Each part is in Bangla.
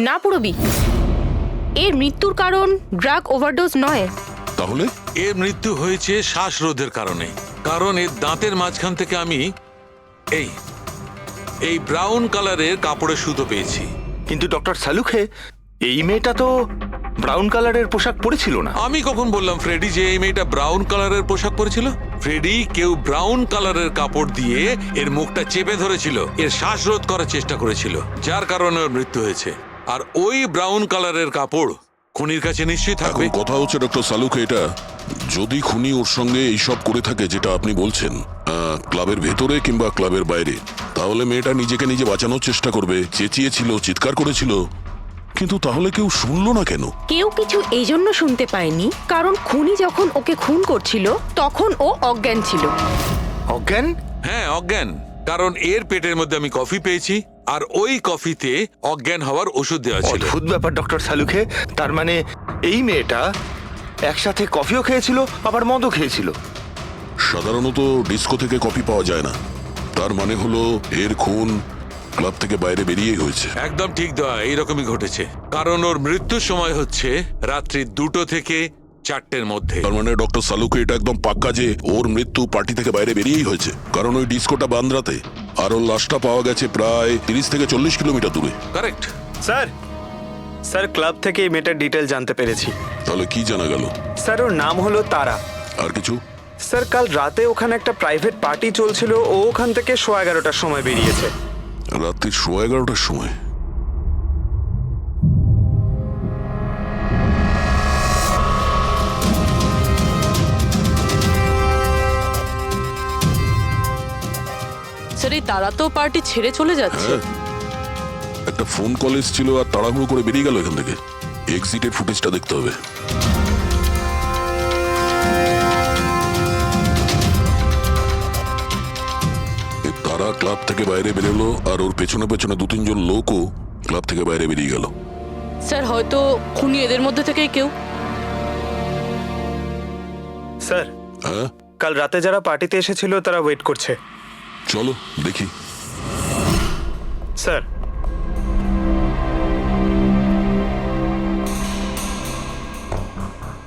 না পুরবি, এর মৃত্যুর কারণ ড্রাগ ওভারডোজ নয়। তাহলে এর মৃত্যু হয়েছে শ্বাসরোধের কারণে। কারণ এর দাঁতের মাঝখান থেকে আমি এই ব্রাউন কালারের কাপড়ের সুতো পেয়েছি। কিন্তু ডক্টর সালুখে, এই মেয়েটা তো ব্রাউন কালারের পোশাক পরেছিল না। আমি কখন বললাম ফ্রেডি যে এই মেয়েটা ব্রাউন কালারের পোশাক পরেছিল? ফ্রেডি, কেউ ব্রাউন কালারের কাপড় দিয়ে এর মুখটা চেপে ধরেছিল, এর শ্বাসরোধ করার চেষ্টা করেছিল, যার কারণে ওর মৃত্যু হয়েছে। আর ওই ব্রাউন কালারের কাপড় খুনির কাছে নিশ্চয়ই এখন থাকবে। কথা হচ্ছে ডক্টর সালুখে, এটা যদি খুনি ওর সঙ্গে এইসব করে থাকে যেটা আপনি বলছেন, ক্লাবের ভেতরে কিংবা ক্লাবের বাইরে, তাহলে মেয়েটা নিজেকে নিজে বাঁচানোর চেষ্টা করবে, চেঁচিয়েছিল, চিৎকার করেছিল, কিন্তু তাহলে কেউ শুনলো না কেন? কেউ কিছু এই জন্য শুনতে পায়নি কারণ খুনি যখন ওকে খুন করছিল তখন ও অজ্ঞান ছিল। অজ্ঞান? হ্যাঁ, অজ্ঞান। কারণ এর পেটের মধ্যে আমি কফি পেয়েছি, আর ওই কফিতে অজ্ঞান হওয়ার ওষুধ দেওয়া ছিল। অদ্ভুত ব্যাপার ডক্টর সালুখে। তার মানে এই মেয়েটা একসাথে কফিও খেয়েছিল আবার মদও খেয়েছিল। সাধারণত ডিস্কো থেকে কফি পাওয়া যায় না, তার মানে হলো এর খুন ক্লাব থেকে বাইরে বেরিয়েই হয়েছে। একদম ঠিক দেওয়া, এইরকমই ঘটেছে। কারণ ওর মৃত্যুর সময় হচ্ছে রাত্রি 2টো থেকে 4টের মধ্যে। তার মানে ডক্টর সালুকে এটা একদম পাক্কা যে ওর মৃত্যু পার্টি থেকে বাইরে বেরিয়েই হয়েছে, কারণ ওই ডিস্কোটা বান্দ্রাতে, আর ওর লাশটা পাওয়া গেছে প্রায় 30 থেকে 40 কিলোমিটার দূরে। কারেক্ট। স্যার ক্লাব থেকে এই মেয়েটার ডিটেল জানতে পেরেছি। তাহলে কি জানা গেল? স্যার ওর নাম হলো তারা। আর কিছু? স্যার কাল রাতে ওখানে একটা প্রাইভেট পার্টি চলছিল, ও ওখান থেকে 11:15টার সময় বেরিয়েছে। রাত্রি 11:15টার সময়? স্যার এই তারা তো পার্টি ছেড়ে চলে যাচ্ছে। হ্যাঁ, একটা ফোন কল এসেছিল আর তাড়াহুড়ো করে বেরিয়ে গেল এখান থেকে। এক্সিটের ফুটেজটা দেখতে হবে। তারা ক্লাব থেকে বাইরে বেরোলো আর ওর পেছনে পেছনে 2-3 জন লোকও ক্লাব থেকে বাইরে বেরিয়ে গেল। স্যার হয়তো খুনি এদের মধ্যে থেকেই কেউ। স্যার হ্যাঁ, কাল রাতে যারা পার্টিতে এসেছিল তারা ওয়েট করছে। চলো দেখি। স্যার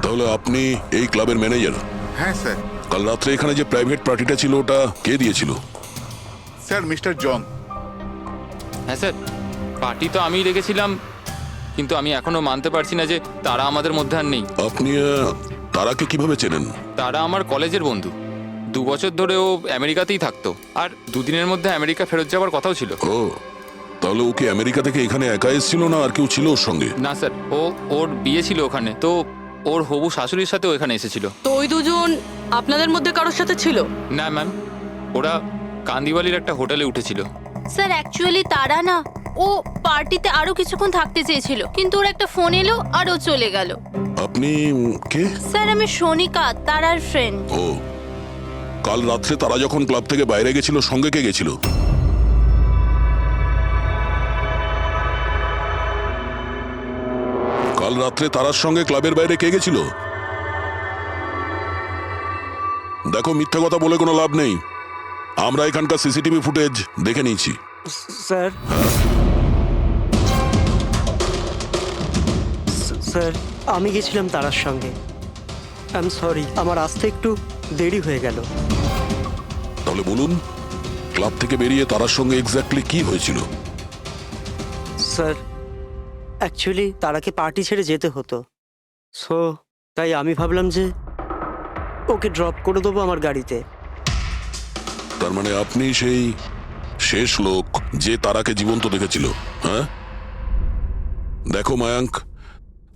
তাহলে আপনি এই ক্লাবের ম্যানেজার? হ্যাঁ স্যার। কাল রাত্রে এখানে যে প্রাইভেট পার্টিটা ছিল ওটা কে দিয়েছিল? Sir mister John. হ্যাঁ স্যার, পার্টি তো আমিই রেখেছিলাম, কিন্তু আমি এখনো মানতে পারছি না যে তারা আমাদের মধ্যে আর নেই। আপনি তারাকে কিভাবে চেনেন? তারা আমার কলেজের বন্ধু। 2 বছর ধরে ও আমেরিকাতেই থাকতো, আর 2 দিনের মধ্যে আমেরিকা ফেরত যাওয়ার কথাও ছিল। ও, তাহলে ওকে আমেরিকা থেকে এখানে একা এসেছিল না আর কেউ ছিল ওর সঙ্গে? না স্যার, ওর বিয়ে ছিল ওখানে, তো ওর হবু শাশুড়ির সাথে এখানে এসেছিল। তো ওই দুজন আপনাদের মধ্যে কারোর সাথে ছিল? না ম্যাম, ওরা কান্দিওয়ালির একটা হোটেলে উঠেছিল। স্যার অ্যাকচুয়ালি তারা না, ও পার্টিতে আরো কিছুক্ষণ থাকতে চেয়েছিল, কিন্তু ওর একটা ফোন এলো আর ও চলে গেল। আপনি কে? স্যার আমি সোনিকা, তারার ফ্রেন্ড। ও, কাল রাত্রে তারা যখন ক্লাব থেকে বাইরে গেছিল সঙ্গে কে গেছিল? কাল রাত্রে তারার সঙ্গে ক্লাবের বাইরে কে গেছিল? দেখো, মিথ্যা কথা বলে কোনো লাভ নেই। আমরা এখানকার সিসিটিভি ফুটেজ দেখে নিয়েছি। স্যার স্যার আমি গেছিলাম তারার সঙ্গে। আই এম সরি, আমার আসতে একটু দেরি হয়ে গেল। তাহলে বলুন, ক্লাব থেকে বেরিয়ে তারার সঙ্গে এক্স্যাক্টলি কি হয়েছিল? স্যার অ্যাকচুয়ালি তারাকে পার্টি ছেড়ে যেতে হতো, সো তাই আমি ভাবলাম যে ওকে ড্রপ করে দেবো আমার গাড়িতে। তার মানে আপনি সেই শেষ লোক যে তারাকে জীবন্ত দেখেছিল? হ্যাঁ, দেখো মায়াঙ্ক,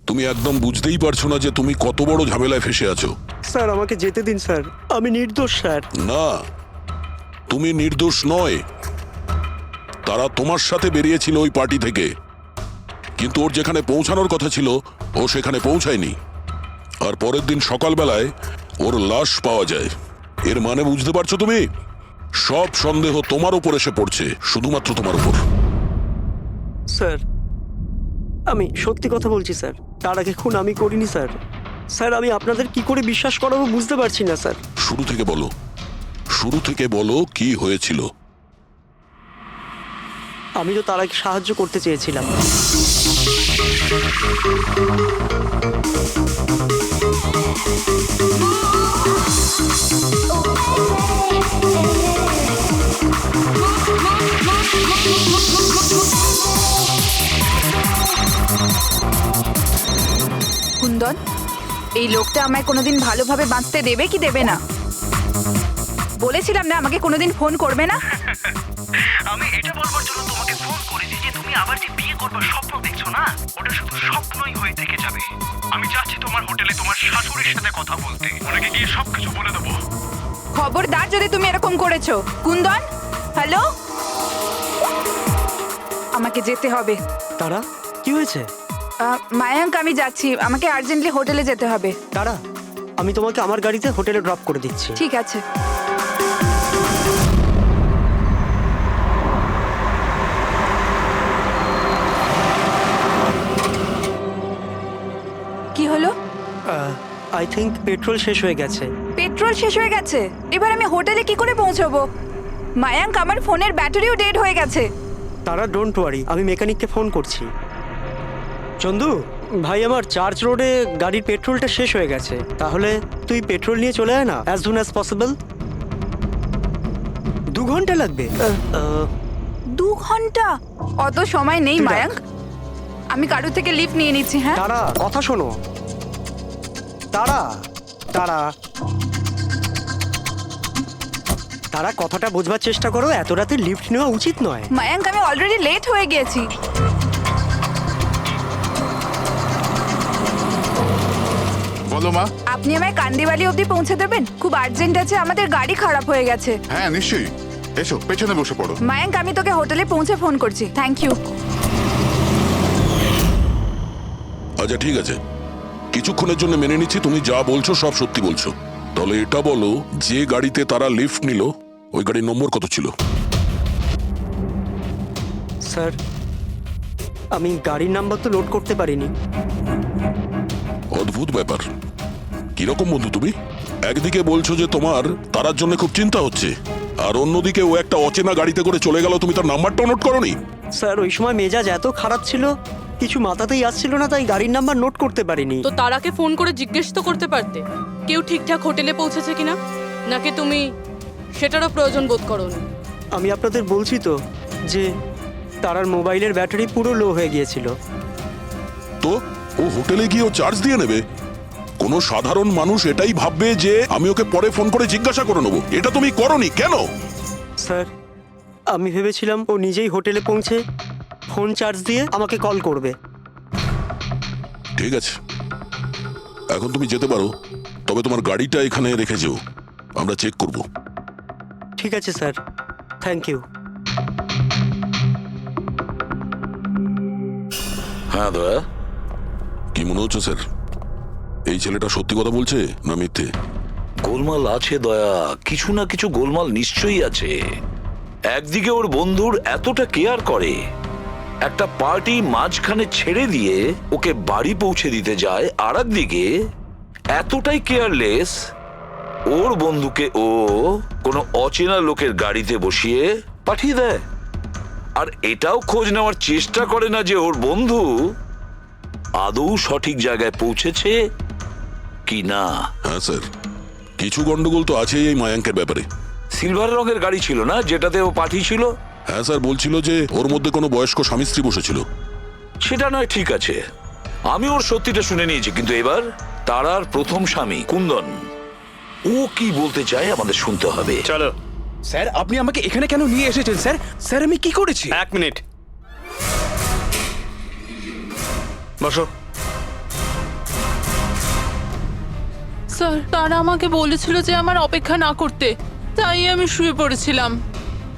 তুমি একদম বুঝতেই পারছো না যে তুমি কত বড় ঝামেলায় ফেসে আছো। স্যার আমাকে যেতে দিন স্যার, আমি নির্দোষ স্যার। না, তুমি নির্দোষ নয়। তারা তোমার সাথে বেরিয়েছিল ওই পার্টি থেকে, কিন্তু ওর যেখানে পৌঁছানোর কথা ছিল ও সেখানে পৌঁছায়নি, আর পরের দিন সকালবেলায় ওর লাশ পাওয়া যায়। এর মানে বুঝতে পারছো তুমি? সব সন্দেহ তোমার উপর এসে পড়ছে, শুধুমাত্র তোমার উপর। স্যার আমি সত্যি কথা বলছি স্যার, তার আগে খুন আমি করিনি স্যার। স্যার আমি আপনাদের কি করে বিশ্বাস করাবো বুঝতে পারছি না স্যার। শুরু থেকে বলো, শুরু থেকে বলো কি হয়েছিল। আমি তো তারাকে সাহায্য করতে চেয়েছিলাম। কুন্দন, এই লোকটা আমায় কোনোদিন ভালোভাবে বাঁচতে দেবে কি দেবে না? বলেছিলাম না আমাকে কোনোদিন ফোন করবে না। আমি এটা বলবার জন্য তোমাকে ফোন করেছি যে তুমি আবার যে বিয়ে করবার স্বপ্ন দেখছো না, ওটা শুধু স্বপ্নই হয়ে থেকে যাবে। আমি চাচ্ছি তোমার হোটেলে তোমার শাশুড়ির সাথে কথা বলতে, ওনাকে গিয়ে সবকিছু বলে দেবো। খবরদার যদি তুমি এরকম করেছো। কুন্দন, হ্যালো, আমাকে যেতে হবে। তারা, কি হয়েছে? মায়াঙ্ক, আমি যাচ্ছি, আমাকে আর্জেন্টলি হোটেলে যেতে হবে। তারা, আমি তোমাকে আমার গাড়িতে হোটেলে ড্রপ করে দিচ্ছি। ঠিক আছে। কি হলো? আই থিঙ্ক পেট্রোল শেষ হয়ে গেছে। পেট্রোল শেষ হয়ে গেছে? এবার আমি হোটেলে কি করে পৌঁছবো? মায়াঙ্ক, আমার ফোনের ব্যাটারিও ডেড হয়ে গেছে। তারা, ডোন্ট ওয়ারি, আমি মেকানিককে ফোন করছি। চন্দু ভাই, আমার চার্চ রোডে গাড়ির পেট্রোলটা শেষ হয়ে গেছে। তাহলে তুই পেট্রোল নিয়ে চলে আয় না, অ্যাজ সুন অ্যাজ পসিবল। 2 ঘন্টা লাগবে। 2 ঘন্টা? অত সময় নেই তুই রাখ। মায়াঙ্ক, আমি কারোর থেকে লিফট নিয়ে নিচ্ছি। হ্যাঁ, তারা, কথা শোনো। তারা তারা তারা কথাটা বোঝবার চেষ্টা করো, এত রাতে লিফট নেওয়া উচিত নয়। মায়াঙ্ক, আমি অলরেডি লেট হয়ে গেছি। বলো মা। আপনি আমায় কান্দিবালি অবধি পৌঁছে দেবেন? খুব আর্জেন্ট আছে, আমাদের গাড়ি খারাপ হয়ে গেছে। হ্যাঁ নিশ্চয়ই, এসো পেছনে বসে পড়ো। মায়াঙ্ক, আমি তোকে হোটেলে পৌঁছে ফোন করছি। Thank you. আচ্ছা ঠিক আছে, কিছুক্ষণের জন্য মেনে নিচ্ছি তুমি যা বলছো সব সত্যি বলছো। তাহলে এটা বলো, যে গাড়িতে তারা লিফট নিল ওই গাড়ির নম্বর কত ছিল? স্যার, আমি গাড়ির নাম্বার তো লোড করতে পারিনি। অদ্ভুত ব্যাপার। কিরকম বন্ধু তুমি? একদিকে বলছো যে তোমার তারার জন্য খুব চিন্তা হচ্ছে, আর অন্যদিকে ও একটা অচেনা গাড়িতে করে চলে গেল, তুমি তার নাম্বারটাও নোট করোনি? স্যার, ওই সময় মেজাজ এত খারাপ ছিল, কিছু মাথাতেই আসছিল না, তাই গাড়ির নাম্বার নোট করতে পারিনি। তো তারাকে ফোন করে জিজ্ঞেস তো করতে পারতে কেউ ঠিকঠাক হোটেলে পৌঁছেছে কিনা, নাকি তুমি সেটারও প্রয়োজন বোধ করো না? আমি আপনাদের বলছি তো যে তারার মোবাইলের ব্যাটারি পুরো লো হয়ে গিয়েছিল। তো ও হোটেলে গিয়ে ও চার্জ দিয়ে নেবে? কোনো সাধারণ মানুষ এটাই ভাববে যে আমি ওকে পরে ফোন করে জিজ্ঞাসা করে নেবো। এটা তুমি করোনি কেন? স্যার, আমি ভেবেছিলাম ও নিজেই হোটেলে পৌঁছে ফোন চার্জ দিয়ে আমাকে কল করবে। ঠিক আছে, এখন তুমি যেতে পারো, তবে তোমার গাড়িটা এখানে রেখে যেও, আমরা চেক করব। ঠিক আছে স্যার, থ্যাংক ইউ। হ্যাঁ দয়া, কি মনে হচ্ছে স্যার? এই ছেলেটা সত্যি কথা বলছে না মিথ্যে? গোলমাল আছে দয়া, কিছু না কিছু গোলমাল নিশ্চয়ই আছে। একদিকে ওর বন্ধুর এতটা কেয়ার করে, একটা পার্টি মাঝখানে ছেড়ে দিয়ে ওকে বাড়ি পৌঁছে দিতে যায়, আর একদিকে এতটাই কেয়ারলেস ওর বন্ধুকে ও কোনো অচেনা লোকের গাড়িতে বসিয়ে পাঠিয়ে দেয়। আর এটাও খোঁজ নেওয়ার চেষ্টা করে না যে ওর বন্ধু আদৌ সঠিক জায়গায় পৌঁছেছে কি না। হ্যাঁ স্যার, কিছু গন্ডগোল তো আছেই এই মায়াঙ্কের ব্যাপারে। সিলভার রঙের গাড়ি ছিল না যেটাতে ও পাঠিয়েছিল? হ্যাঁ স্যার, বলছিল যে ওর মধ্যে কোনো বয়স্ক স্বামী স্ত্রী বসেছিল। সেটা নয়, ঠিক আছে, আমি ওর সত্যিটা শুনে নিয়েছি, কিন্তু এবার তারার প্রথম স্বামী কুন্দন, ও কি বলতে চায় আমাদের শুনতে হবে। চলো। স্যার, আপনি আমাকে এখানে কেন নিয়ে এসেছেন স্যার? স্যার, আমি কি করেছি? 1 মিনিট বসো। স্যার, তারা আমাকে বলেছিল যে আমার অপেক্ষা না করতে, তাই আমি শুয়ে পড়েছিলাম।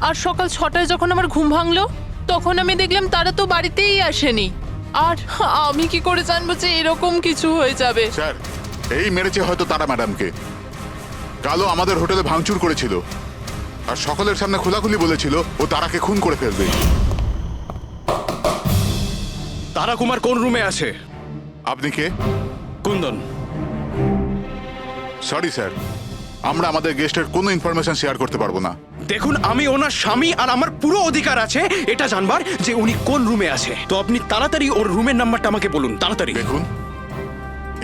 আর সকাল 6টায় যখন আমার ঘুম ভাঙলো, তখন আমি দেখলাম তারা তো বাড়িতেই আসেনি। আর আমি কি করে জানবো যে এরকম কিছু হয়ে যাবে? স্যার, এই মেরেছে হয়তো তারা ম্যাডামকে। কালো আমাদের হোটেলে ভাঙচুর করেছিল, আর সকলের সামনে খোলাখুলি বলেছিল ও তারাকে খুন করে ফেলবে। তারা কুমার কোন রুমে আছে? আপনি কে? কুন্দন। সরি স্যার, আমরা আমাদের গেস্টের কোনো ইনফরমেশন শেয়ার করতে পারবো না। দেখুন, আমি ওনার স্বামী আর আমার পুরো অধিকার আছে এটা জানবার যে উনি কোন রুমে আছে। তো আপনি তাড়াতাড়ি ওর রুমের নাম্বারটা আমাকে বলুন, তাড়াতাড়ি। দেখুন,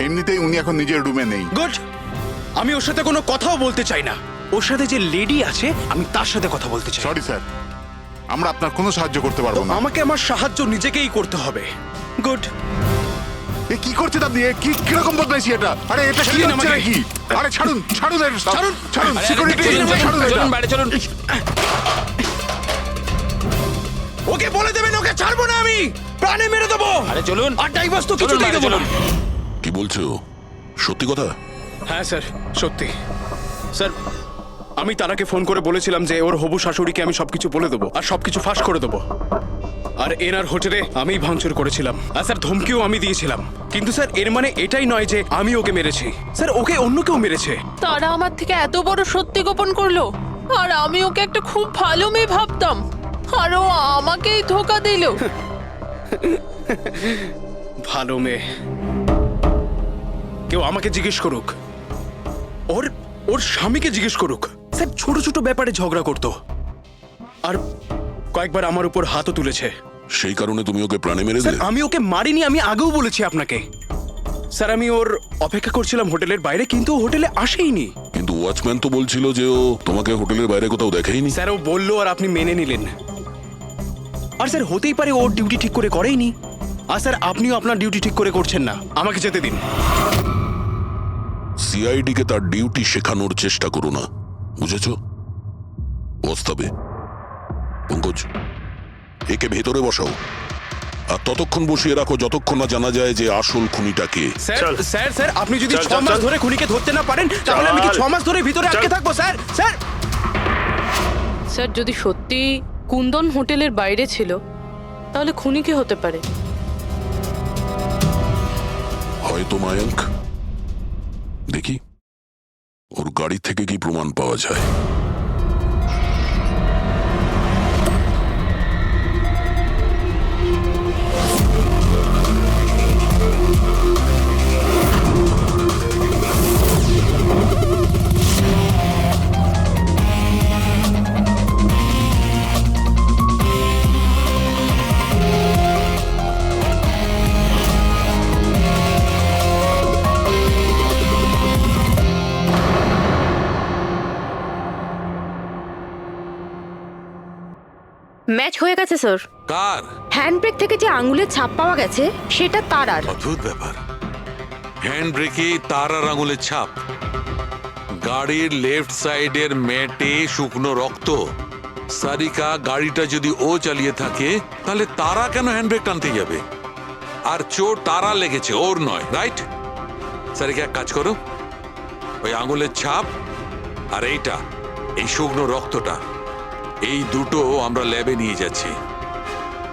এমনিতেই উনি এখন নিজের রুমে নেই। গুড। আমি ওর সাথে কোনো কথাও বলতে চাই না। ওর সাথে যে লেডি আছে আমি তার সাথে কথা বলতে চাই। সরি স্যার, আমরা আপনার কোনো সাহায্য করতে পারবো না। আমাকে আমার সাহায্য নিজেকেই করতে হবে। গুড। এ কি করছেন আপনি? এ কি কিরকম বদমাইশি এটা? আরে এটা কি ছাড়ুন হচ্ছে আমাকে। নাকি? আরে ছাড়ুন, ছাড়ুন এর সব। ছাড়ুন। ছাড়ুন, আরে, সিকিউরিটি চলুন, ছাড়ুন এটা। চলুন বাইরে চলুন। ওকে বলে দেবেন ওকে ছাড়বো না আমি, প্রাণে মেরে দেবো। আরে চলুন। আর ডাইভার্স তো চলুন কিছুতেই বাইরে দেবো না। চলুন। কি বলছো? সত্যি কথা? হ্যাঁ স্যার, সত্যি। স্যার, আমি তারাকে ফোন করে বলেছিলাম যে ওর হবু শাশুড়িকে আমি সবকিছু বলে দেবো আর সবকিছু ফাঁস করে দেবো। আর এনার হোটেলে আমিই ভাঙচুর করেছিলাম। আর স্যার, ধমকিও আমি দিয়েছিলাম। কিন্তু স্যার, এর মানে এটাই নয় যে আমি ওকে মেরেছি। স্যার, ওকে অন্য কেউ মেরেছে। তারা আমার থেকে এত বড় সত্যি গোপন করলো, আর আমি ওকে একটা খুব ভালো মেয়ে ভাবতাম, আর ও আমাকেই ধোকা দিল। ভালো মেয়ে? কেউ আমাকে জিজ্ঞেস করুক, ওর স্বামীকে জিজ্ঞেস করুক। স্যার, ছোট ছোট ব্যাপারে ঝগড়া করতো আর কয়েকবার আমার উপর হাতও তুলেছে। সেই কারণে তুমি ওকে প্রাণে মেরে স্যার, দিলে? আমি ওকে মারিনি, আমি আগেও বলেছি আপনাকে। স্যার, আমি ওর অপেক্ষা করছিলাম হোটেলের বাইরে, কিন্তু ও হোটেলে আসেইনি। কিন্তু ওয়াচম্যান তো বলছিল যে ও তোমাকে হোটেলের বাইরে কোথাও দেখেইনি। স্যার, ও বললো আর আপনি মেনে নিলেন। আর স্যার, হতেই পারে ওর ডিউটি ঠিক করে করেইনি। আর স্যার, আপনিও আপনার ডিউটি ঠিক করে করছেন না। আমাকে যেতে দিন। সিআইডি কে তার ডিউটি শেখানোর চেষ্টা করো না, বুঝেছো? বস্তাবে। পঙ্কজ, একে ভেতরে বসাও আর ততক্ষণ বসিয়ে রাখো যতক্ষণ না জানা যায় যে আসল খুনিটা কে। স্যার, স্যার, স্যার, আপনি যদি 6 মাস ধরে খুনিকে ধরতে না পারেন, তাহলে আমি কি 6 মাস ধরে ভিতরে আটকে থাকবো? Sir, sir. স্যার, যদি সত্যি কুন্দন হোটেলের বাইরে ছিল তাহলে খুনি কে হতে পারে? হয়তো মায়াঙ্ক। দেখি ওর গাড়ি থেকে কি প্রমাণ পাওয়া যায়। ম্যাচ হয়ে গেছে স্যার। কার? হ্যান্ডব্রেক থেকে যে আঙুলের ছাপ পাওয়া গেছে সেটা তারার। অদ্ভুত ব্যাপার। হ্যান্ড ব্রেকে তারার আঙুলের ছাপ, গাড়ির লেফট সাইডের ম্যাটে শুকনো রক্ত। সারিকা, গাড়িটা যদি ও চালিয়ে থাকে তাহলে তারা কেন হ্যান্ডব্রেক টানতে যাবে? আর চোট তারা লেগেছে, ওর নয়, রাইট? সারিকা, এক কাজ করো, ওই আঙুলের ছাপ আর এইটা, এই শুকনো রক্তটা, এই দুটো আমরা ল্যাবে নিয়ে যাচ্ছি।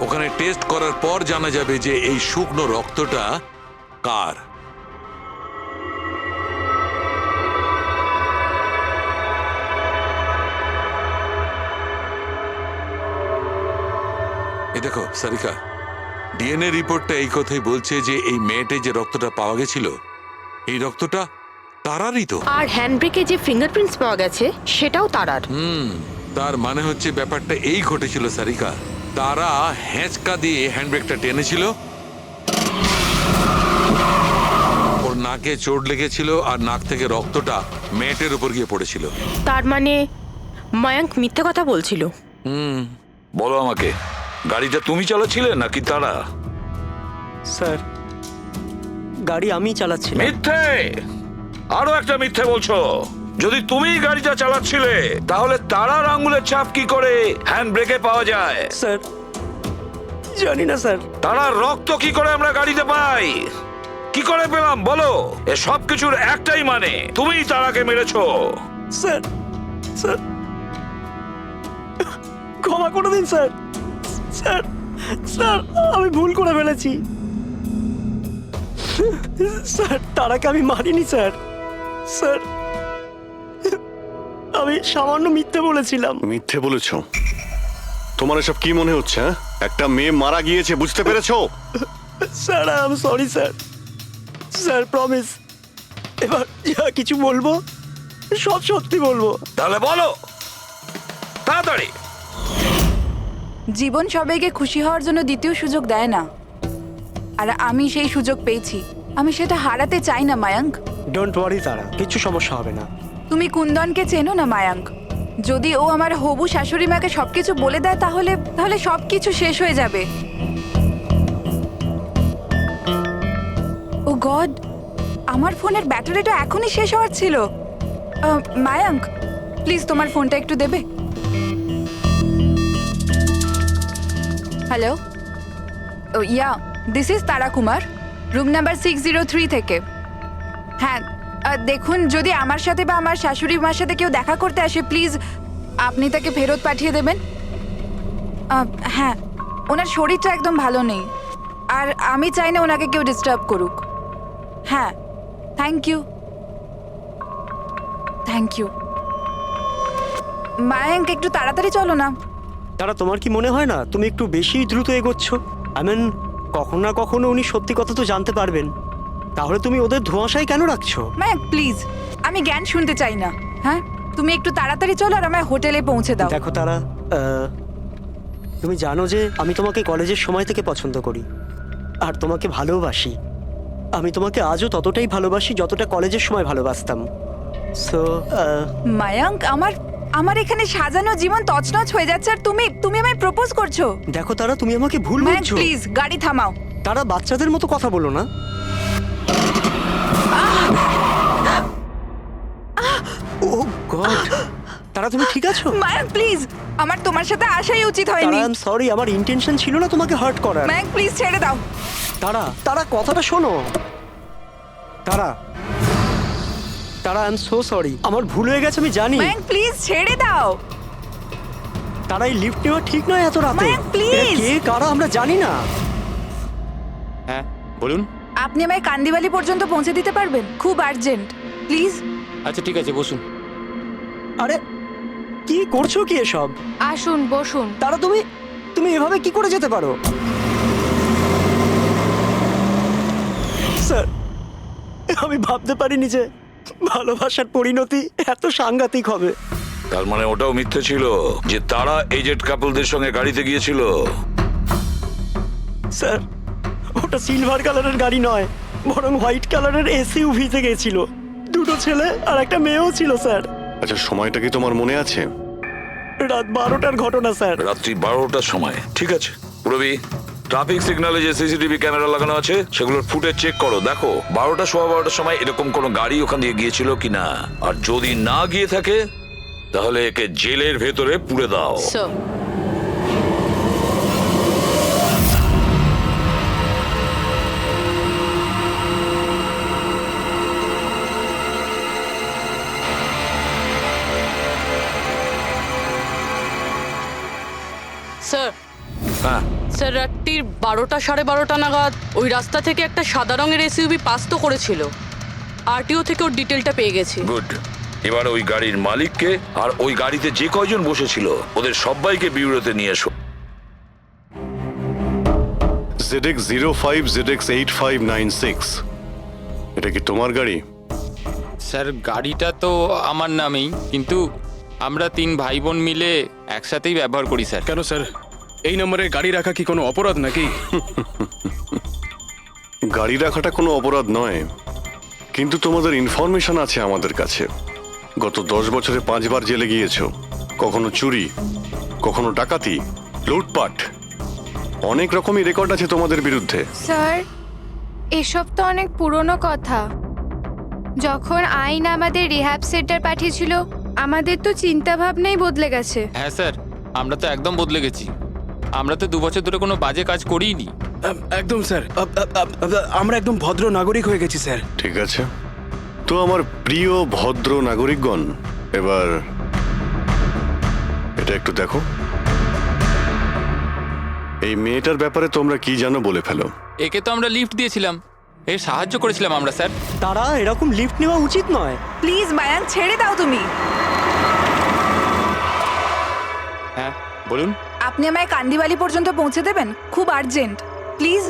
ওখানে টেস্ট করার পর জানা যাবে যে এই শুকনো রক্তটা কার। এই দেখো সারিকা, ডিএনএ রিপোর্টটা এই কথাই বলছে যে এই মেয়েটে যে রক্তটা পাওয়া গেছিল, এই রক্তটা তারারই তো। আর হ্যান্ডব্রেকে যে ফিঙ্গারপ্রিন্টস পাওয়া গেছে সেটাও তারার। তার মানে হচ্ছে ব্যাপারটা এই ঘটেছিল সারিকা, তারা হ্যাঁচকা দিয়ে হ্যান্ডব্রেকটা টেনেছিল, ওর নাকে চোট লেগেছিল আর নাক থেকে রক্তটা ম্যাটের উপর গিয়ে পড়েছিল। তার মানে মায়াঙ্ক মিথ্যে কথা বলছিল। বলো আমাকে, গাড়িটা তুমি চালাচ্ছিলে নাকি তারা? স্যার, গাড়ি আমি চালাচ্ছিলাম। মিথ্যে! আরো একটা মিথ্যে বলছো। যদি তুমি গাড়িটা চালাচ্ছিলে তাহলে তারার আঙ্গুলের ছাপ কি করে হ্যান্ড ব্রেকে পাওয়া যায়? স্যার, জানি না স্যার। তারার রক্ত কি করে আমরা গাড়িতে পাই? কি করে পেলাম বলো? এ সব কিছুর একটাই মানে, তুমিই তারাকে মেরেছো। স্যার, স্যার, ক্ষমা করে দিন স্যার। স্যার, স্যার, আমি ভুল করে ফেলেছি। স্যার, তারাকে আমি মারিনি স্যার। স্যার, আমি সামান্য মিথ্যে বলেছিলাম। মিথ্যে বলেছো? তোমার এসব কি মনে হচ্ছে? একটা মেয়ে মারা গিয়েছে, বুঝতে পেরেছো? Sir, I am sorry sir. Sir, promise, এবার যা কিছু বলবো সব সত্যি বলবো। তাহলে বলো তাড়াতাড়ি। জীবন সবাইকে খুশি হওয়ার জন্য দ্বিতীয় সুযোগ দেয় না, আর আমি সেই সুযোগ পেয়েছি। আমি সেটা হারাতে চাই না মায়াঙ্ক। ডোন্ট ওয়ারি তারা, কিছু সমস্যা হবে না। তুমি কুন্দনকে চেনো না মায়াঙ্ক? যদি ও আমার হবু শাশুড়ি মাকে সবকিছু বলে দেয় তাহলে তাহলে সবকিছু শেষ হয়ে যাবে। ও গড, আমার ফোনের ব্যাটারিটা এখনই শেষ হওয়ার ছিল। মায়াঙ্ক, প্লিজ তোমার ফোনটা একটু দেবে? Hello, oh yeah, this is Tara Kumar, room number 603 থেকে। হ্যাঁ, দেখুন, যদি আমার সাথে বা আমার শাশুড়ি মার সাথে কেউ দেখা করতে আসে, প্লিজ আপনি তাকে ফেরত পাঠিয়ে দেবেন। হ্যাঁ, ওনার শরীরটা একদম ভালো নেই, আর আমি চাই না ওনাকে কেউ ডিস্টার্ব করুক। হ্যাঁ, thank you, thank you. Mayank, একটু তাড়াতাড়ি চলো না। তারা, তোমার কি মনে হয় না তুমি একটু বেশি দ্রুত এগোচ্ছ? আই মিন, কখনো না কখনো উনি সত্যি কথা তো জানতে পারবেন, তাহলে তুমি ওদের ধোঁয়াশায় কেন রাখছো? মায়াঙ্ক প্লিজ, আমি জ্ঞান শুনতে চাই না। হ্যাঁ, তুমি একটু তাড়াতাড়ি চলো আর আমায় হোটেলে পৌঁছে দাও। দেখো তারা, তুমি জানো যে আমি তোমাকে কলেজের সময় থেকে পছন্দ করি আর তোমাকে ভালোবাসি। আমি তোমাকে আজও ততটাই ভালোবাসি যতটা কলেজের সময় ভালোবাসতাম। সো মায়াঙ্ক, আমার এখানে সাজানো জীবন তছনছ হয়ে যাচ্ছে আর তুমি আমায় প্রপোজ করছো। দেখো তারা, তুমি আমাকে ভুল মায়াঙ্ক বুঝছো। প্লিজ গাড়ি থামাও। তারা, বাচ্চাদের মতো কথা বলো না। ও গড, তারা তুমি ঠিক আছো? মায়াঙ্ক প্লিজ, আমার তোমার সাথে আসাই উচিত হয়নি। আই এম সরি, আমার ইন্টেনশন ছিল না তোমাকে হার্ট করার। মায়াঙ্ক প্লিজ ছেড়ে দাও। তারা কথাটা শোনো। তারা, আই এম সো সরি, আমার ভুল হয়ে গেছে, আমি জানি। মায়াঙ্ক প্লিজ ছেড়ে দাও। তারা, এই লিফট নেওয়া ঠিক নয় এত রাতে। মায়াঙ্ক, please! এটা কে কারা আমরা জানি না। হ্যাঁ বলুন। আপনি আমায় কান্দিবালি পর্যন্ত পৌঁছে দিতে পারবেন? খুব আর্জেন্ট, প্লিজ। আচ্ছা ঠিক আছে, বসুন। আরে কি করছো কি এসব? আসুন বসুন। তারা, তুমি এভাবে কি করে যেতে পারো? স্যার, আমি ভাবতে পারিনি যে ভালোবাসার পরিণতি এত সাংঘাতিক হবে। তার মানে ওটাও মিথ্যে ছিল যে তারা এজেড কাপলদের সঙ্গে গাড়িতে গিয়েছিল? স্যার, ওটা সিলভার কালারের গাড়ি নয়, বরং হোয়াইট কালারের এসইউভিতে গেছিল। দুটো ছেলে আর একটা মেয়েও ছিল স্যার। আচ্ছা, সময়টা কি তোমার মনে আছে? রাত 12টার ঘটনা স্যার। রাত্রি 12টার সময়? ঠিক আছে রবি, ট্রাফিক সিগন্যালে যে সিসিটিভি ক্যামেরা লাগানো আছে সেগুলোর ফুটেজ চেক করো, দেখো 12টা সোয়া 12টার সময় এরকম কোনো গাড়ি ওখান দিয়ে গিয়েছিল কিনা। আর যদি না গিয়ে থাকে তাহলে একে জেলের ভেতরে পুরে দাও। স্যার, হ্যাঁ স্যার, রাত্রির 12টা সাড়ে 12টা নাগাদ ওই রাস্তা থেকে একটা সাদা রঙের এসইউভি পাস তো করেছিল। আরটিও থেকে ওর ডিটেলটা পেয়ে গেছি। গুড। এবার ওই গাড়ির মালিককে আর ওই গাড়িতে যে কয়জন বসেছিল ওদের সবাইকে বিউরোতে নিয়ে এসো। ZX05 ZX8596, এটা কি তোমার গাড়ি? স্যার, গাড়িটা তো আমার নামেই, কিন্তু আমরা 3 ভাই বোন মিলে একসাথেই ব্যবহার করি স্যার। কেন স্যার, এই নম্বরে গাড়ি রাখা কি কোনো অপরাধ নাকি? গাড়ি রাখাটা কোনো অপরাধ নয়, কিন্তু তোমাদের ইনফরমেশন আছে আমাদের কাছে। গত 10 বছরে 5 বার জেলে গিয়েছো, কখনো চুরি, কখনো ডাকাতি, লুটপাট, অনেক রকমই রেকর্ড আছে তোমাদের বিরুদ্ধে। স্যার, এসব তো অনেক পুরনো কথা। যখন আইন আমাদের রিহ্যাব সেন্টার পাঠিয়েছিল, আমাদের তো চিন্তা ভাবনাই বদলে গেছে। হ্যাঁ স্যার, আমরা তো একদম বদলে গেছি। আমরা তো 2 বছর ধরে কোনো বাজে কাজ করিনি। একদম স্যার, আমরা একদম ভদ্র নাগরিক হয়ে গেছি স্যার। ঠিক আছে, তো আমার প্রিয় ভদ্র নাগরিকগণ, এবার এটা একটু দেখো। এই মেয়েটার ব্যাপারে তোমরা কি জানো বলে ফেলো। একে তো আমরা লিফট দিয়েছিলাম, এর সাহায্য করেছিলাম আমরা স্যার। তারা, এরকম লিফট নেওয়া উচিত নয়। প্লিজ মায়াঙ্ক, ছেড়ে দাও তুমি। হ্যাঁ বলুন। আপনি আমায় কান্দিবালি পর্যন্ত পৌঁছে দেবেন? খুব আর্জেন্ট, প্লিজ।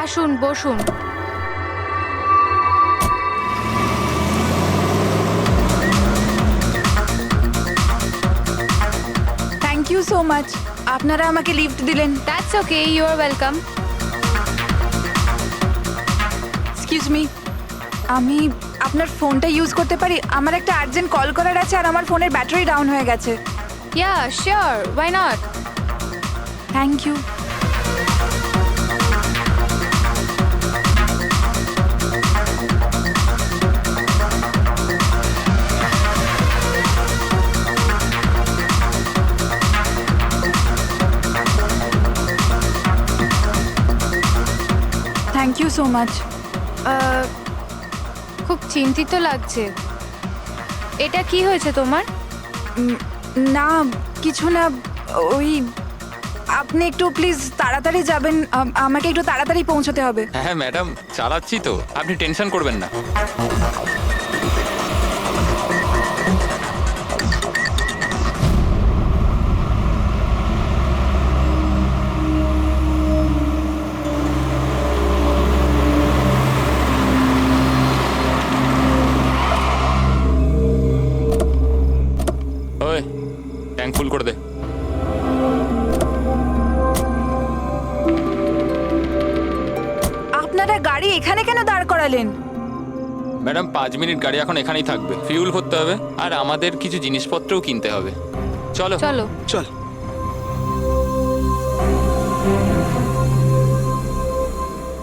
আসুন বসুন। ইউ সো মাচ, আপনারা আমাকে লিফট দিলেন। That's okay, you are welcome. Excuse me, আমি আপনার ফোনটা ইউজ করতে পারি? আমার একটা আর্জেন্ট কল করার আছে আর আমার ফোনের ব্যাটারি ডাউন হয়ে গেছে। Yeah sure, why not. Thank you. Thank you so much. খুব চিন্তিত লাগছে। এটা কি হয়েছে তোমার? না কিছু না, ওই আপনি একটু প্লিজ তাড়াতাড়ি যাবেন, আমাকে একটু তাড়াতাড়ি পৌঁছতে হবে। হ্যাঁ ম্যাডাম, চালাচ্ছি তো, আপনি টেনশন করবেন না। ওই ট্যাঙ্ক ফুল করে দে। আপনারা গাড়ি এখানে কেন দাঁড় করালেন? ম্যাডাম 5 মিনিট গাড়ি এখন এখানেই থাকবে, ফিউল ভরতে হবে আর আমাদের কিছু জিনিসপত্রও কিনতে হবে। চলো চলো চল।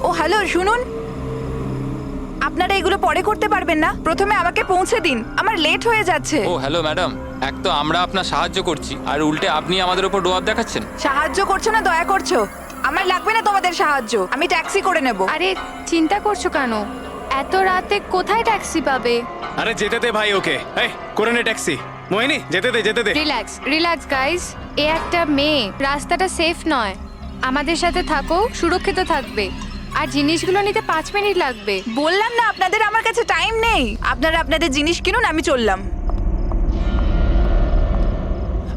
ও হ্যালো, শুনুন, আপনারা এগুলো পরে করতে পারবেন না? প্রথমে আমাকে পৌঁছে দিন, আমার লেট হয়ে যাচ্ছে। ও হ্যালো ম্যাডাম, এক তো আমরা আপনার সাহায্য করছি আর উল্টে আপনি আমাদের উপর ডোয়াব দেখাচ্ছেন। সাহায্য করছো না দয়া করছো? আমার লাগবে না তোমাদের সাহায্য, আমি ট্যাক্সি করে নেব। আরে চিন্তা করছো কেন? এত রাতে কোথায় ট্যাক্সি পাবে? আরে যেতে দে ভাই ওকে, এই করে নে ট্যাক্সি। মোহিনী যেতে দে যেতে দে। রিল্যাক্স রিল্যাক্স গাইস, এ একটা মেয়ে, রাস্তাটা সেফ নয়। আমাদের সাথে থাকো, সুরক্ষিত থাকবে। আর জিনিসগুলো নিতে 5 মিনিট লাগবে। বললাম না আপনাদের আমার কাছে টাইম নেই। আপনারা আপনাদের জিনিস কিনুন, আমি চললাম।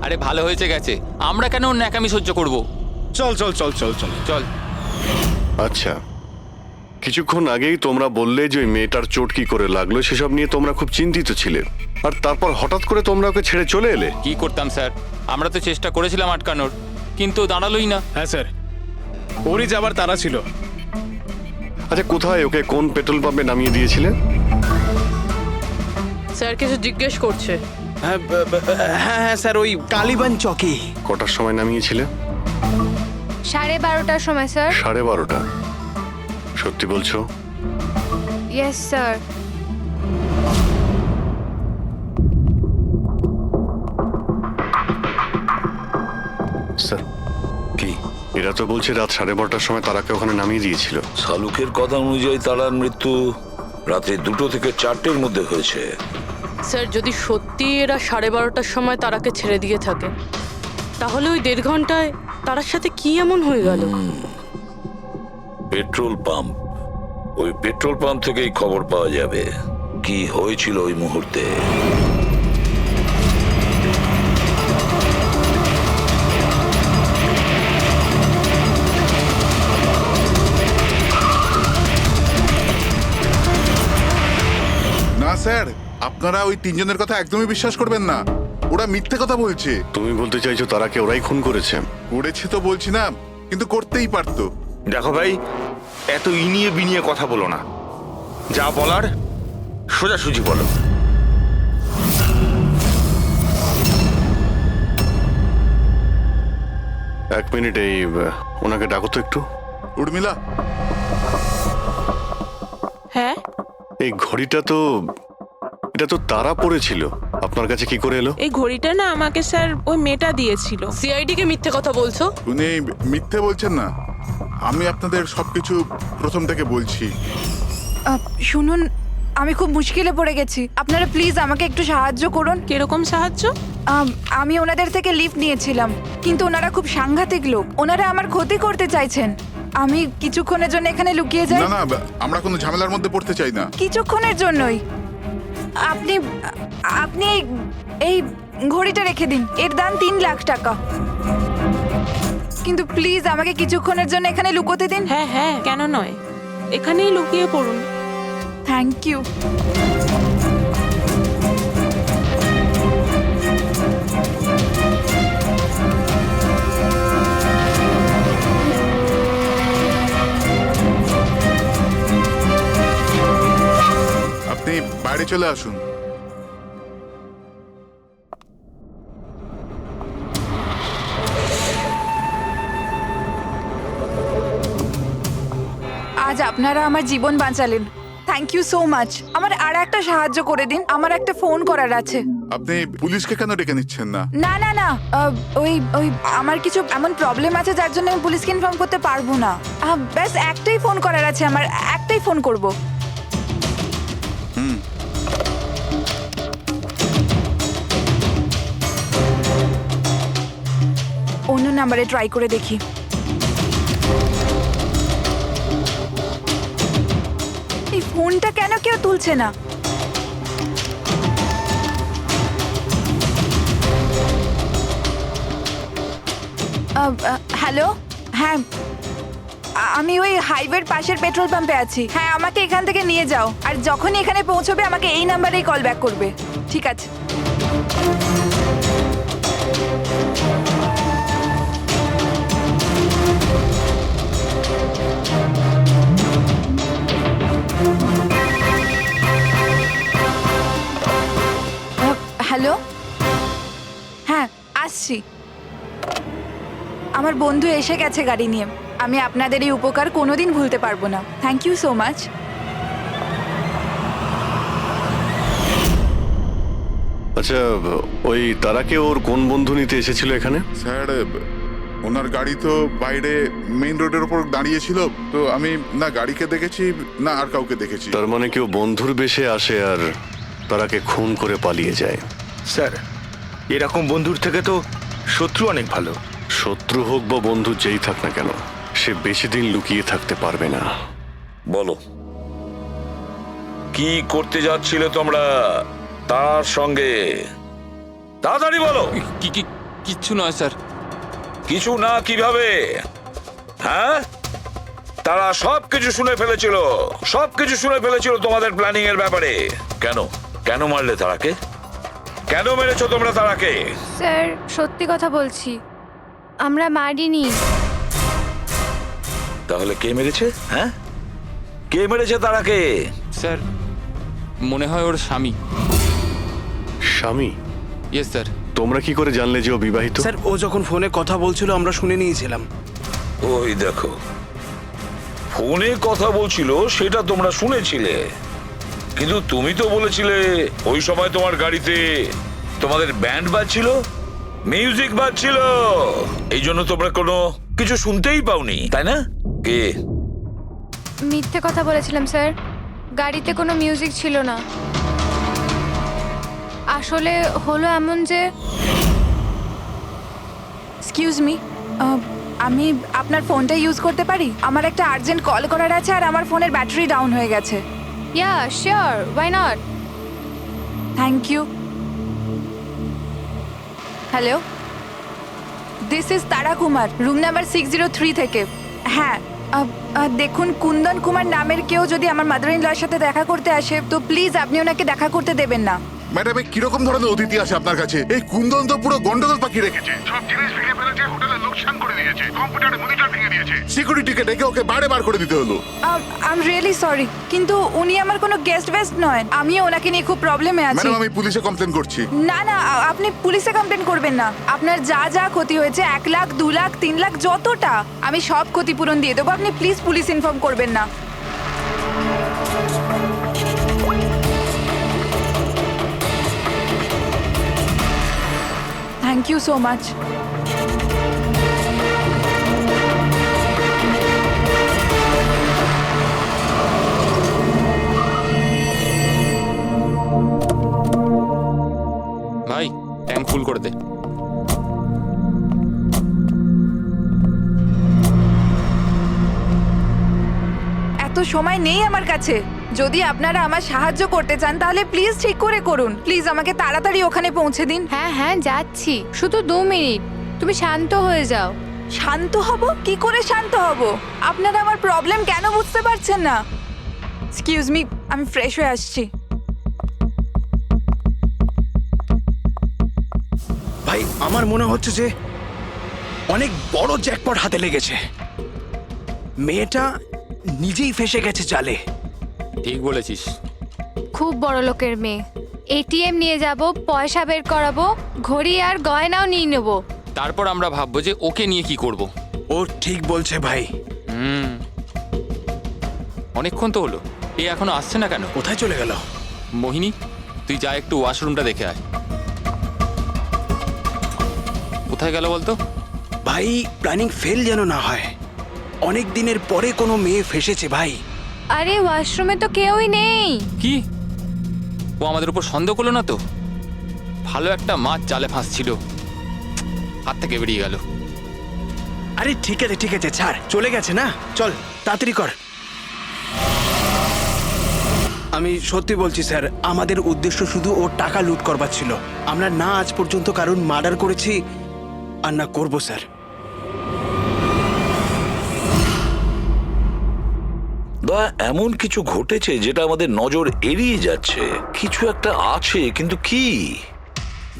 আরে ভালো হয়েছে গেছে, আমরা কেন ওর ন্যাকামি সহ্য করব? চল চল চল চল চল চল। আচ্ছা, কিছুক্ষণ আগেই তোমরা বললে যে ওই মেয়েটার চোট কি করে লাগলো সেসব নিয়ে তোমরা খুব চিন্তিত ছিলে, আর তারপর হঠাৎ করে তোমরা ওকে ছেড়ে চলে এলে। কি করতাম স্যার, আমরা তো চেষ্টা করেছিলাম আটকানোর, কিন্তু দাঁড়ালোই না। হ্যাঁ স্যার, ওরই যাবার তারা ছিল। আচ্ছা, কোথায় ওকে কোন পেট্রোল পাম্পে নামিয়ে দিয়েছিলে? স্যার কিছু জিজ্ঞেস করছে। হ্যাঁ হ্যাঁ হ্যাঁ স্যার, ওই কালীবান চকে। কটার সময় নামিয়েছিলে? 12:30টার সময় স্যার। 12:30টা? সত্যি বলছো? Yes sir. স্যার কি এরা তো বলছে রাত 12:30টার সময় তারাকে ওখানে নামিয়ে দিয়েছিল। শালুকের কথা অনুযায়ী তারার মৃত্যু রাতে 2টো থেকে 4টের মধ্যে হয়েছে। স্যার যদি সত্যি এরা 12:30টার সময় তারাকে ছেড়ে দিয়ে থাকে, তাহলে ওই 1.5 ঘন্টায় তারার সাথে কি এমন হয়ে গেল? পেট্রোল পাম্প, ওই পেট্রোল পাম্প থেকেই খবর পাওয়া যাবে কি হয়েছিল ওই মুহূর্তে। না স্যার, আপনারা ওই 3 জনের কথা একদমই বিশ্বাস করবেন না, ওরা মিথ্যে কথা বলছে। তুমি বলতে চাইছো তারাকে ওরাই খুন করেছে? করেছে তো বলছি না, কিন্তু করতেই পারতো। দেখো ভাই, এত ইনিয়ে বিনিয়ে কথা বলো না, যা বলার সোজাসুজি বলো। এক মিনিট, এই ওনাকে ডাকো তো একটু। উর্মিলা, হ্যাঁ এই ঘড়িটা তো, এটা তো তারা পড়েছিল, আপনার কাছে কি করে এলো? এই ঘড়িটা না আমাকে স্যার ওই মেয়েটা দিয়েছিল। সিআইডি কে মিথ্যে কথা বলছো? উনি মিথ্যে বলছেন না, আমি আপনাদের সবকিছু প্রথম থেকে বলছি। শুনুন, আমি খুব মুশকিলে পড়ে গেছি, আপনারা প্লিজ আমাকে একটু সাহায্য করুন। কিরকম সাহায্য? আমি ওনাদের থেকে লিফট নিয়েছিলাম, কিন্তু ওনারা খুব সাংঘাতিক লোক, ওনারা আমার ক্ষতি করতে চাইছেন। আমি কিছুক্ষণের জন্য এখানে লুকিয়ে যাই। না না, আমরা কোনো ঝামেলার মধ্যে পড়তে চাই না। কিছুক্ষণের জন্যই। আপনি আপনি এই ঘড়িটা রেখে দিন, এর দাম 3 লাখ টাকা। কিন্তু প্লিজ আমাকে কিছুক্ষণের জন্য এখানে লুকোতে দিন। হ্যাঁ হ্যাঁ, কেন নয়, এখানেই লুকিয়ে পড়ুন। Thank you. গাড়ি চলে আসুন। আজ আপনারা আমার জীবন বাঁচালেন। Thank you so much. আমার আর একটা সাহায্য করে দিন, আমার একটা ফোন করার আছে। আপনি পুলিশকে কেন ডেকে নিচ্ছেন না? না না না, ওই ওই আমার কিছু এমন প্রবলেম আছে যার জন্য আমি পুলিশকে ইনফর্ম করতে পারবো না। ব্যাস একটাই ফোন করার আছে আমার, একটাই ফোন করব। অন্য নাম্বারে ট্রাই করে দেখি। এই ফোনটা কেন কেউ তুলছে না? হ্যালো, হ্যাঁ আমি ওই হাইওয়ের পাশের পেট্রোল পাম্পে আছি। হ্যাঁ আমাকে এখান থেকে নিয়ে যাও, আর যখনই এখানে পৌঁছবে আমাকে এই নাম্বারেই কল ব্যাক করবে। ঠিক আছে। হ্যালো, হ্যাঁ আসছি। আমার বন্ধু এসে গেছে গাড়ি নিয়ে। আমি আপনাদের এই উপকার কোনোদিন ভুলতে পারবো না। Thank you so much. আচ্ছা, ওই তারাকে ওর কোন বন্ধু নিতে এসেছিল এখানে? স্যার, ওনার গাড়ি তো বাইরে মেইন রোডের উপর দাঁড়িয়ে ছিল, তো আমি না গাড়িকে দেখেছি না আর কাউকে দেখেছি। তার মানে কেউ বন্ধুর বেশে আসে আর তারাকে খুন করে পালিয়ে যায়। স্যার, এরকম বন্ধুর থেকে তো শত্রু অনেক ভালো। শত্রু হোক বা বন্ধু যেই থাক না কেন, সে বেশি দিন লুকিয়ে থাকতে পারবে না। বলো, কি করতে যাচ্ছিলে তোমরা তার সঙ্গে? তাড়াতাড়ি বলো। কিচ্ছু নয় স্যার। কিছু না কিভাবে? হ্যাঁ, তারা সবকিছু শুনে ফেলেছিল, সবকিছু শুনে ফেলেছিল তোমাদের প্ল্যানিং এর ব্যাপারে। কেন কেন মারলে তারাকে? কেন মেরেছো তোমরা তারাকে? স্যার সত্যি কথা বলছি, আমরা মারিনি। তাহলে কে মেরেছে? হ্যাঁ, কে মেরেছে তারাকে? স্যার মনে হয় ওর স্বামী। স্বামী? Yes sir. তোমরা কি করে জানলে যে ও বিবাহিত? স্যার ও যখন ফোনে কথা বলছিল আমরা শুনে নিয়েছিলাম। ওই দেখো, ফোনে কথা বলছিল সেটা তোমরা শুনেছিলে, কিন্তু তুমি তো বলেছিলে ওই সময় তোমার গাড়িতে তোমাদের ব্যান্ড বাজছিল, মিউজিক বাজছিল, এই জন্য তোমরা কোনো কিছু শুনতেই পাওনি, তাই না? কে? মিথ্যে কথা বলেছিলাম স্যার, গাড়িতে কোনো মিউজিক ছিল না। আসলে হলো এমন যে, এক্সকিউজ মি, আমি আপনার ফোনটা ইউজ করতে পারি? আমার একটা আর্জেন্ট কল করার আছে আর আমার ফোনের ব্যাটারি ডাউন হয়ে গেছে। Yeah sure, why not. Thank you. Hello, this is Tara Kumar, room number 603 থেকে। হ্যাঁ, দেখুন কুন্দন কুমার নামের কেউ যদি আমার মাদার ইন লর সাথে দেখা করতে আসে তো প্লিজ আপনি ওনাকে দেখা করতে দেবেন না। ম্যাডাম, কিরকম ধরনের অতিথি আসে আপনার কাছে? এই কুন্দন তো পুরো গন্ডগোল পাকিয়ে রেখেছে, সব জিনিস ভেঙে ফেলেছে, হোটেলের লোকসান করে দিয়েছে, কম্পিউটারে মনিটর ভেঙে দিয়েছে, সিকিউরিটিকে ডেকে ওকে বাইরে বার করে দিতে হলো। আই এম রিয়েলি সরি, কিন্তু উনি আমার কোনো গেস্ট বেস্ট নয়। আমি ওনাকে নিয়ে খুব প্রবলেমে আছি। ম্যাডাম, আমি পুলিশে কমপ্লেন করছি। না না, আপনি পুলিশে কমপ্লেন করবেন না। আপনার যা যা ক্ষতি হয়েছে 1 লাখ 2 লাখ 3 লাখ যতটা, আমি সব ক্ষতিপূরণ দিয়ে দেবো। আপনি প্লিজ পুলিশ ইনফর্ম করবেন না। Thank you so much. ভাই ট্যাঙ্ক ফুল করে দে। এত সময় নেই আমার কাছে। যদি আপনারা আমার সাহায্য করতে চান তাহলে প্লিজ ঠিক করে করুন। প্লিজ আমাকে তাড়াতাড়ি ওখানে পৌঁছে দিন। হ্যাঁ হ্যাঁ যাচ্ছি, শুধু 2 মিনিট, তুমি শান্ত হয়ে যাও। শান্ত হব? কি করে শান্ত হব? আপনারা আমার প্রবলেম কেন বুঝতে পারছেন না? এক্সকিউজ মি, আমি ফ্রেশ হয়ে আসছি। ভাই আমার মনে হচ্ছে যে অনেক বড় জ্যাকপট হাতে লেগেছে। মেয়েটা নিজেই ফেসে গেছে জালে। ঠিক বলেছিস। খুব বড় লোকের মেয়ে। এটিএম নিয়ে যাব, পয়সা বের করাবো, ঘড়ি আর গয়নাও নিয়ে নেব। তারপর আমরা ভাববো যে ওকে নিয়ে কি করব। ও ঠিক বলছে ভাই। অনেকক্ষণ তো হলো, এ এখনো আসছে না কেন? কোথায় চলে গেল? মোহিনী, তুই যা একটু ওয়াশরুমটা দেখে আয়। কোথায় গেল বলতো? ভাই প্ল্যানিং ফেল যেন না হয়। অনেক দিনের পরে কোনো মেয়ে ফেসেছে ভাই। আরে ওয়াশরুমে তো কেউই নেই। কি ও আমাদের উপর সন্দেহ করলো না তো? ভালো একটা মাছ জালে ফাঁসছিল, হাত থেকে বেরিয়ে গেল। আরে ঠিক আছে ছাড়, চলে গেছে না, চল তাড়াতাড়ি কর। আমি সত্যি বলছি স্যার, আমাদের উদ্দেশ্য শুধু ওর টাকা লুট করবার ছিল। আমরা না আজ পর্যন্ত কারণ মার্ডার করেছি আর না করবো স্যার। দয়া, এমন কিছু ঘটেছে যেটা আমাদের নজর এড়িয়ে যাচ্ছে। কিছু একটা আছে, কিন্তু কি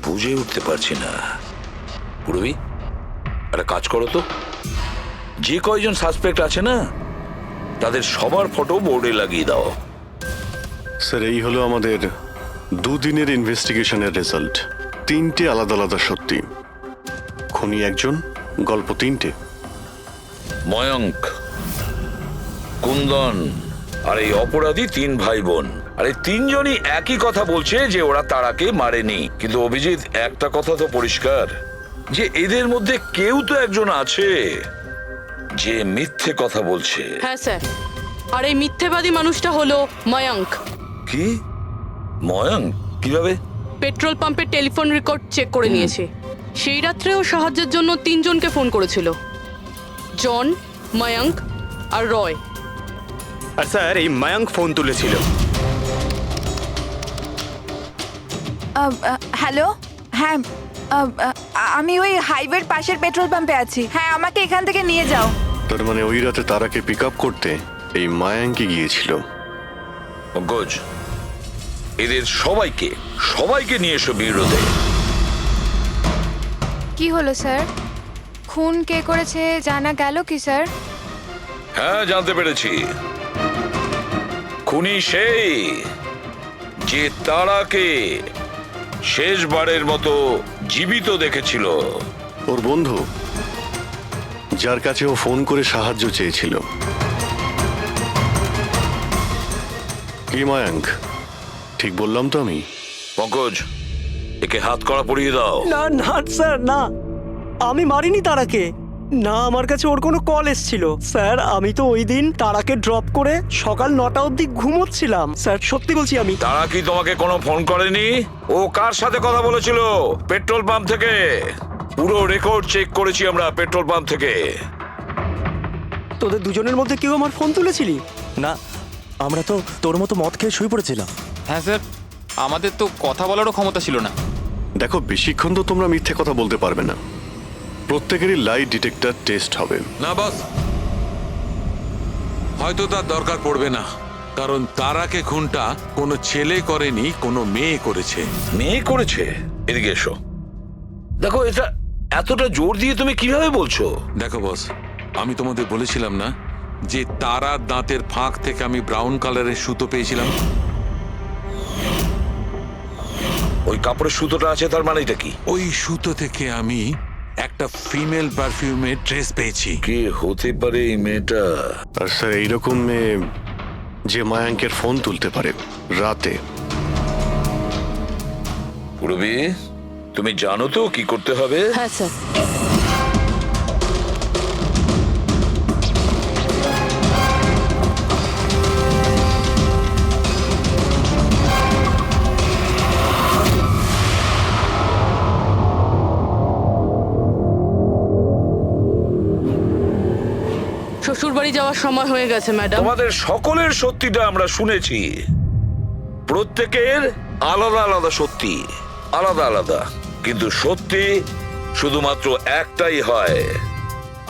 বুঝে উঠতে পারছি না। পুরবি, একটা কাজ করো তো, যে কয়জন সাসপেক্ট আছে না তাদের সবার ফটো বোর্ডে লাগিয়ে দাও। স্যার, এই হলো আমাদের দুদিনের ইনভেস্টিগেশনের রেজাল্ট। 3টে আলাদা আলাদা সত্যি। খুনি একজন, গল্প 3টে। ময়ঙ্ক, কুন্দন আর এই অপরাধী 3 ভাই বোন। আর এই 3জনই একই কথা বলছে যে ওরা তারাকে মারেনি। কিন্তু অভিজিৎ, একটা কথা তো পরিষ্কার যে এদের মধ্যে কেউ তো একজন আছে যে মিথ্যে কথা বলছে। হ্যাঁ স্যার, আর এই মিথ্যেবাদী মানুষটা হলো ময়ঙ্ক। কি? ময়ঙ্ক? কিভাবে? পেট্রোল পাম্পের টেলিফোন রেকর্ড চেক করে নিয়েছে। সেই রাত্রে ও সাহায্যের জন্য 3 জনকে ফোন করেছিল, জন, ময়ঙ্ক আর রয়। আর স্যার, এই মায়াঙ্ক ফোন তুলেছিল। হ্যালো, হ্যাঁ, আমি ওই হাইওয়ের পাশের পেট্রোল পাম্পে আছি। হ্যাঁ, আমাকে এখান থেকে নিয়ে যাও। তার মানে ওই রাতে তারাকে পিক আপ করতে এই মায়াঙ্কি গিয়েছিল। পঙ্কজ, এদের সবাইকে নিয়ে এসো বিরোধে। কি হলো স্যার? খুন কে করেছে জানা গেল কি স্যার? হ্যাঁ, জানতে পেরেছি। খুনি সেই যে তারাকে শেষবারের মতো জীবিত দেখেছিল। ওর বন্ধু, যার কাছে ও ফোন করে সাহায্য চেয়েছিল। কি মায়াঙ্ক, ঠিক বললাম তো আমি? পঙ্কজ, একে হাত কড়া পরিয়ে দাও। না না স্যার, না, আমি মারিনি তারাকে। না, আমার কাছে ওর কোনো কল এসেছিল। স্যার, আমি তো ওই দিন তারাকে ড্রপ করে সকাল 9টা অবধি ঘুমোচ্ছিলাম। স্যার, সত্যি বলছি আমি। তারা কি তোমাকে কোনো ফোন করেনি? ও কার সাথে কথা বলেছিল পেট্রোল পাম্প থেকে? পুরো রেকর্ড চেক করেছি আমরা পেট্রোল পাম্প থেকে। তোদের দুজনের মধ্যে কেউ আমার ফোন তুলেছিলি? না, আমরা তো তোর মতো মদ খেয়ে শুয়ে পড়েছিলাম। হ্যাঁ স্যার, আমাদের তো কথা বলারও ক্ষমতা ছিল না। দেখো, বেশিক্ষণ তো তোমরা মিথ্যে কথা বলতে পারবে না। প্রত্যেকেরই লাই ডিটেক্টর টেস্ট হবে। না বস, হয়তো তার দরকার পড়বে না, কারণ তারাকে খুনটা কোনো ছেলে করেনি, কোনো মেয়ে করেছে। মেয়ে করেছে? এদিকে এসো। দেখো, এটা এতটা জোর দিয়ে তুমি কিভাবে বলছো? দেখো বস, আমি তোমাদের বলেছিলাম না যে তারার দাঁতের ফাঁক থেকে আমি ব্রাউন কালারের সুতো পেয়েছিলাম? ওই কাপড়ের সুতোটা আছে, তার মানে এটা কি? ওই সুতো থেকে আমি একটা ফিমেল পারফিউমের ড্রেস পেয়েছি। কে হতে পারে এই মেয়েটা? আর স্যার, এইরকম মেয়ে যে মায়াঙ্কের ফোন তুলতে পারে রাতে। পুরবি, তুমি জানো তো কি করতে হবে? হ্যাঁ স্যার। শ্বশুরবাড়ি যাওয়ার সময় হয়ে গেছে ম্যাডাম। তোমাদের সকলের সত্যিটা আমরা শুনেছি। প্রত্যেকের আলাদা আলাদা সত্যি, আলাদা আলাদা, কিন্তু সত্যি শুধুমাত্র একটাই হয়।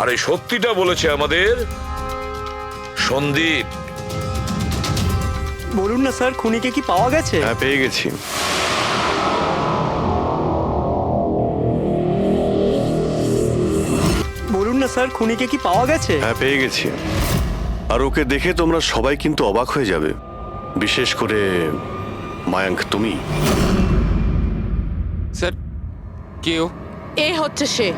আর এই সত্যিটা বলেছে আমাদের সন্দীপ। বলুন না স্যার, খুনিকে কি পাওয়া গেছে? হ্যাঁ, পেয়ে গেছি। বলুন না স্যার, খুনিকে কি পাওয়া গেছে? হ্যাঁ, পেয়ে গেছি। আর ওকে দেখে তোমরা সবাই কিন্তু অবাক হয়ে যাবে, বিশেষ করে মায়াঙ্ক তুমি? স্যার কেউ এ হচ্ছে সে।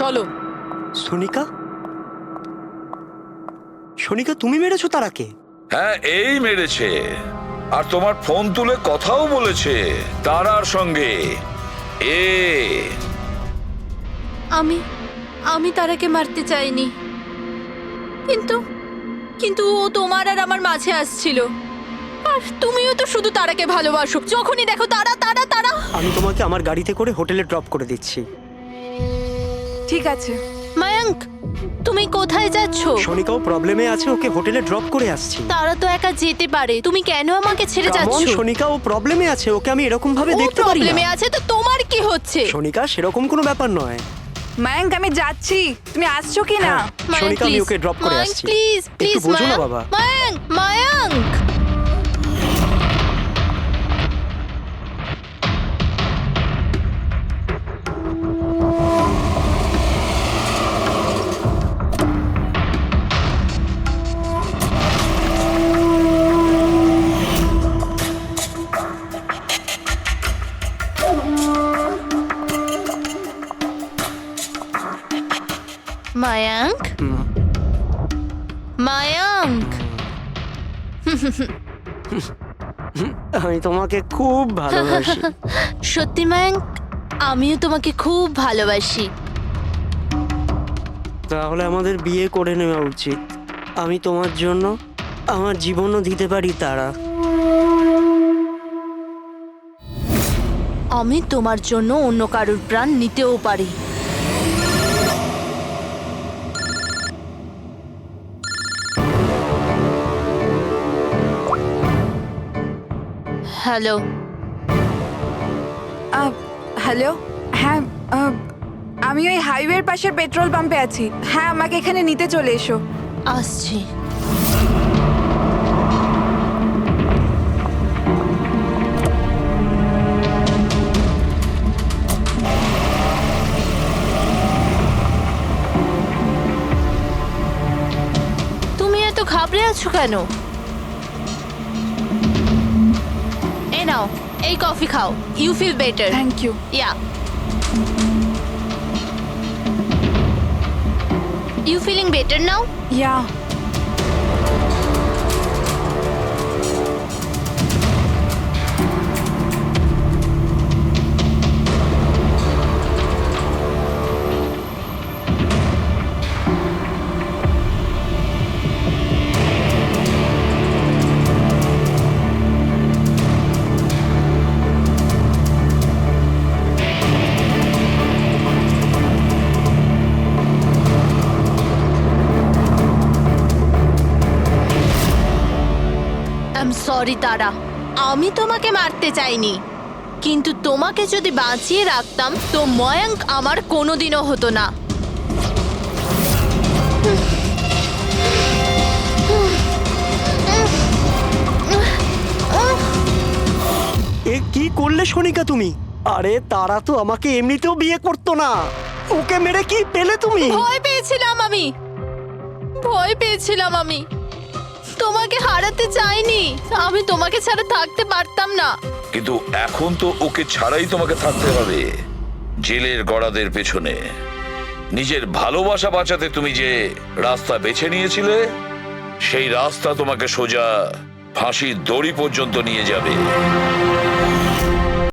চলো। সোনিকা, সোনিকা তুমি মেরেছো তারাকে? হ্যাঁ, এই মেরেছে। আর তোমার ফোন তুলে কথাও বলেছে তারার সঙ্গে। আমি তারাকে মারতে চাইনি, কিন্তু ও তোমার আর আমার মাঝে আসছিল। আর তুমিও তো শুধু তারাকে ভালোবাসো, যখনই দেখো তারা তারা তারা। আমি তোমাকে আমার গাড়িতে করে হোটেলে ড্রপ করে দিচ্ছি। ঠিক আছে। মায়াঙ্ক, তুমি কোথায় যাচ্ছ? সোনিকাও প্রবলেমে আছে, ওকে হোটেলে ড্রপ করে আসছি। তারা তো একা যেতে পারে, তুমি কেন আমাকে ছেড়ে যাচ্ছ? সোনিকা ও প্রবলেমে আছে, ওকে আমি এরকম ভাবে ও দেখতে পারি না। প্রবলেমে আছে তো তোমার কি হচ্ছে? সোনিকা, সেরকম কোনো ব্যাপার নয়। মায়াঙ্ক, আমি যাচ্ছি, তুমি আসছো কি না? সোনিকা, আমি ওকে ড্রপ করে আসছি। প্লিজ প্লিজ একটু বোঝো না বাবা। মায়াঙ্ক, মায়াঙ্ক। মায়াঙ্ক, মায়াঙ্ক। আমি তোমাকে খুব ভালোবাসি। সত্যি মায়াঙ্ক, আমিও তোমাকে খুব ভালোবাসি। তাহলে আমাদের বিয়ে করে নেওয়া উচিত। আমি তোমার জন্য আমার জীবনও দিতে পারি তারা। আমি তোমার জন্য অন্য কারোর প্রাণ নিতেও পারি। হ্যালো। হ্যালো। হ্যাঁ, আমি ওই হাইওয়ের পাশের পেট্রোল পাম্পে আছি। হ্যাঁ, আমাকে এখানে নিতে চলে এসো। আসছি। তুমি এত ঘাবড়ে আছো কেন? এই নাও, এই কফি খাও। You feel better. Thank you. Yeah. You feeling better now? Yeah. Sorry Tara, আমি তোমাকে মারতে চাইনি, কিন্তু তোমাকে যদি বাঁচিয়ে রাখতাম তো ময়াঙ্ক আমার কোনোদিনও হতো না। এ কি করলে সোনিকা তুমি? আরে তারা তো আমাকে এমনিতেও বিয়ে করতো না, ওকে মেরে কি পেলে তুমি? ভয় পেয়েছিলাম আমি, তোমাকে হারাতে চাইনি। আমি তোমাকে ছাড়া থাকতে পারতাম না। কিন্তু এখন তো ওকে ছাড়াই তোমাকে থাকতে হবে জেলের গড়াদের পেছনে। নিজের ভালোবাসা বাঁচাতে তুমি যে রাস্তা বেছে নিয়েছিলে, সেই রাস্তা তোমাকে সোজা ফাঁসির দড়ি পর্যন্ত নিয়ে যাবে।